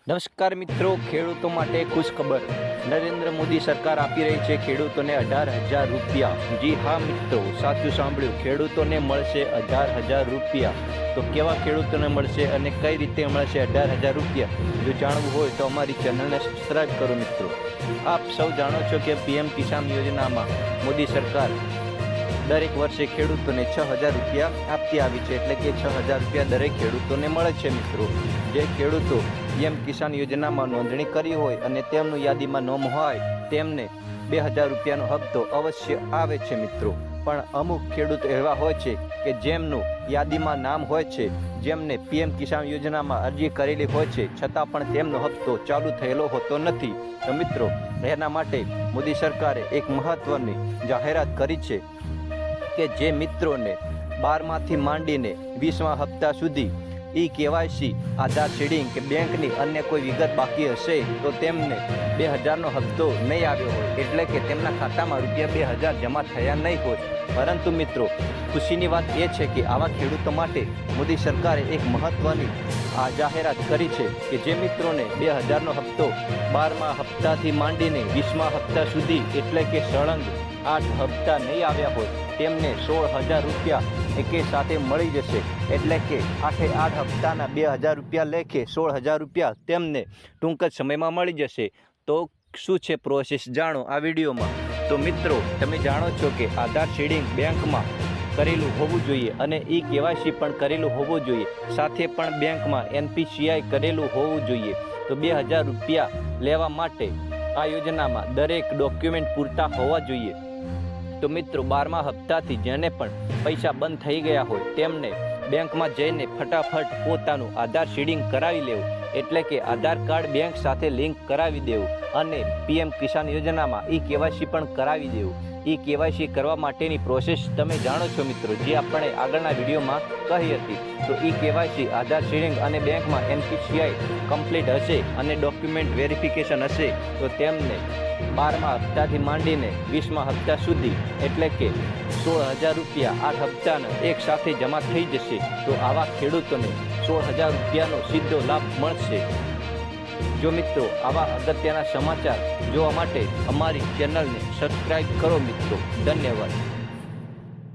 નમસ્કાર મિત્રો, ખેડૂતો માટે ખુશ ખબર. નરેન્દ્ર મોદી સરકાર આપી રહી છે ખેડૂતોને 18,000 રૂપિયા. જી હા મિત્રો, સાચું સાંભળ્યું, ખેડૂતોને મળશે 18,000 રૂપિયા. તો કેવા ખેડૂતોને મળશે અને કઈ રીતે મળશે 18,000 રૂપિયા? જો જાણવું હોય તો અમારી ચેનલને સબસ્ક્રાઈબ કરો મિત્રો. આપ સૌ જાણો છો કે PM કિસાન યોજનામાં મોદી સરકાર દરેક વર્ષે ખેડૂતોને 6,000 રૂપિયા આપતી આવી છે. એટલે કે 6,000 રૂપિયા દરેક ખેડૂતોને મળે છે મિત્રો. જે ખેડૂતો PM કિસાન યોજનામાં નોંધણી કરી હોય અને તેમનું યાદીમાં નામ હોય તેમને 2,000 રૂપિયાનો હપ્તો અવશ્ય આવે છે મિત્રો. પણ અમુક ખેડૂત એવા હોય છે કે જેમનું યાદીમાં નામ હોય છે, જેમને PM કિસાન યોજનામાં અરજી કરેલી હોય છે, છતાં પણ તેમનો હપ્તો ચાલુ થયેલો હોતો નથી. તો મિત્રો, એના માટે મોદી સરકારે એક મહત્વની જાહેરાત કરી છે કે જે મિત્રોને 12માંથી માંડીને 20મા હપ્તા સુધી KYC, આધાર સીડિંગ કે બેંકની અન્ય કોઈ વિગત બાકી હશે તો તેમને 2,000નો હપ્તો નહીં આવ્યો હોય, એટલે કે તેમના ખાતામાં રૂપિયા 2,000 જમા થયા નહીં હોય. પરંતુ મિત્રો, ખુશીની વાત એ છે કે આવા ખેડૂતો માટે મોદી સરકારે એક મહત્વની જાહેરાત કરી છે કે જે મિત્રોને 2,000નો હપ્તો 12મા હપ્તાથી માંડીને 20મા હપ્તા સુધી, એટલે કે સળંગ 8 હપ્તા નહીં આવ્યા હોય, તેમને 16,000 રૂપિયા એકે સાથે મળી જશે. એટલે કે 8 હપ્તાના 2,000 રૂપિયા લેખે 16,000 રૂપિયા તેમને ટૂંક જ સમયમાં મળી જશે. તો શું છે પ્રોસેસ, જાણો આ વિડીયોમાં. તો મિત્રો, તમે જાણો છો કે આધાર સીડિંગ બેંકમાં કરેલું હોવું જોઈએ અને KYC પણ કરેલું હોવું જોઈએ. સાથે પણ બેંકમાં NPCI કરેલું હોવું જોઈએ. તો 2,000 રૂપિયા લેવા માટે આ યોજનામાં દરેક ડોક્યુમેન્ટ પૂરતા હોવા જોઈએ. તો મિત્રો, 12મા હપ્તાથી જેને પણ પૈસા બંધ થઈ ગયા હોય તેમને બેંકમાં જઈને ફટાફટ પોતાનું આધાર સીડિંગ કરાવી લેવું, એટલે કે આધાર કાર્ડ બેંક સાથે લિંક કરાવી દેવું અને PM કિસાન યોજનામાં KYC પણ કરાવી દેવું. KYC કરવા માટેની પ્રોસેસ તમે જાણો છો મિત્રો, જે આપણે આગળના વિડીયોમાં કહી હતી. તો KYC, આધાર સીડિંગ અને બેંકમાં NPCI કમ્પ્લીટ હશે અને ડોક્યુમેન્ટ વેરિફિકેશન હશે તો તેમને 12મા હપ્તાથી માંડીને 20મા હપ્તા સુધી, એટલે કે 16,000 રૂપિયા 8 હપ્તાના એક સાથે જમા થઈ જશે. તો આવા ખેડૂતોને 16,000 રૂપિયાનો સીધો લાભ મળશે. જો મિત્રો, આવા અગત્યના સમાચાર જોવા માટે અમારી ચેનલને સબસ્ક્રાઈબ કરો મિત્રો. ધન્યવાદ.